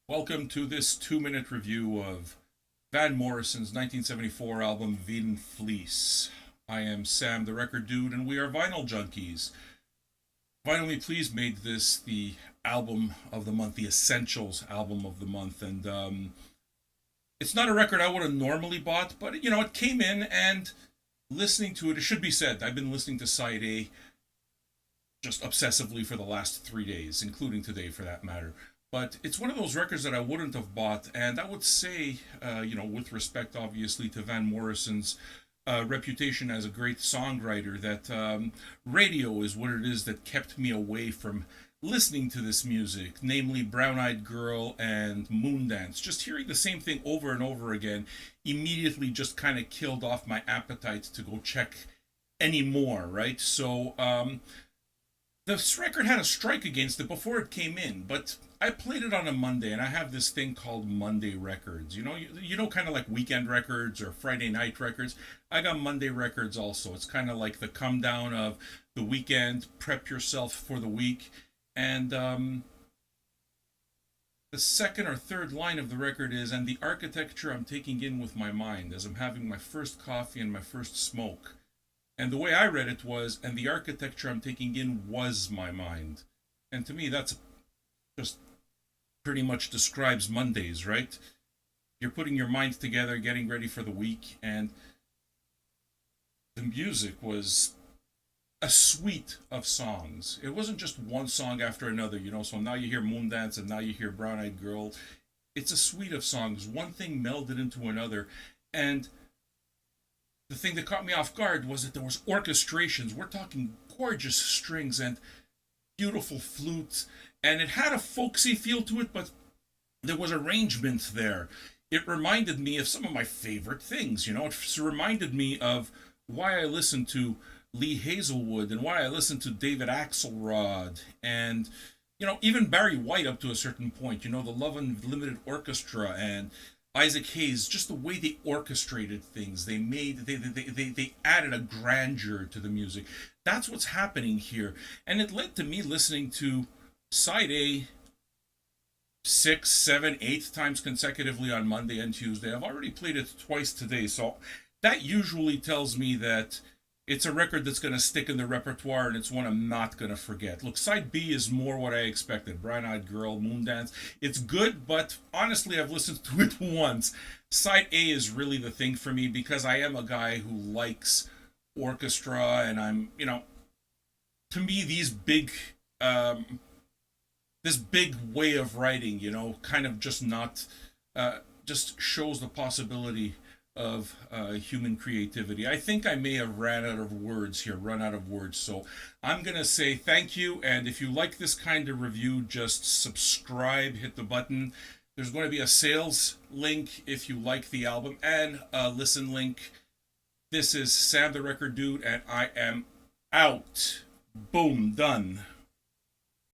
Welcome to this 2-minute review of Van Morrison's 1974 album Veedon Fleece. I am Sam, the record dude, and we are vinyl junkies. Vinyl Me Please made this the album of the month, the Essentials album of the month, and it's not a record I would have normally bought, but it came in and listening to it, it should be said, I've been listening to Side A just obsessively for the last 3 days, including today for that matter. But it's one of those records that I wouldn't have bought, and I would say, with respect obviously to Van Morrison's reputation as a great songwriter, that radio is what it is that kept me away from listening to this music, namely Brown Eyed Girl and Moondance. Just hearing the same thing over and over again immediately just kind of killed off my appetite to go check any more, right? So, this record had a strike against it before it came in, but I played it on a Monday, and I have this thing called Monday records. Kind of like weekend records or Friday night records. I got Monday records also. It's kind of like the come down of the weekend, prep yourself for the week, and the second or third line of the record is, "And the architecture I'm taking in with my mind as I'm having my first coffee and my first smoke." And the way I read it was, "And the architecture I'm taking in was my mind." And to me, that's just pretty much describes Mondays, right? You're putting your mind together, getting ready for the week, and the music was a suite of songs. It wasn't just one song after another. So now you hear Moondance and now you hear Brown Eyed Girl. It's a suite of songs. One thing melded into another. And the thing that caught me off guard was that there was orchestrations. We're talking gorgeous strings and beautiful flutes, and it had a folksy feel to it, but there was arrangement there. It reminded me of some of my favorite things. It reminded me of why I listened to Lee Hazelwood and why I listened to David Axelrod and even Barry White up to a certain point. The Love Unlimited Orchestra and Isaac Hayes, just the way they orchestrated things, they added a grandeur to the music. That's what's happening here, and it led to me listening to Side A 6, 7, 8 times consecutively on Monday and Tuesday. I've already played it twice today, so that usually tells me that it's a record that's going to stick in the repertoire and it's one I'm not going to forget. Look, Side B is more what I expected. Brown Eyed Girl, Moondance. It's good, but honestly, I've listened to it once. Side A is really the thing for me because I am a guy who likes orchestra, and to me, this big way of writing, kind of just not, just shows the possibility of human creativity. I think I may have run out of words. So I'm going to say thank you. And if you like this kind of review, just subscribe, hit the button. There's going to be a sales link if you like the album and a listen link. This is Sam the Record Dude, and I am out. Boom, done.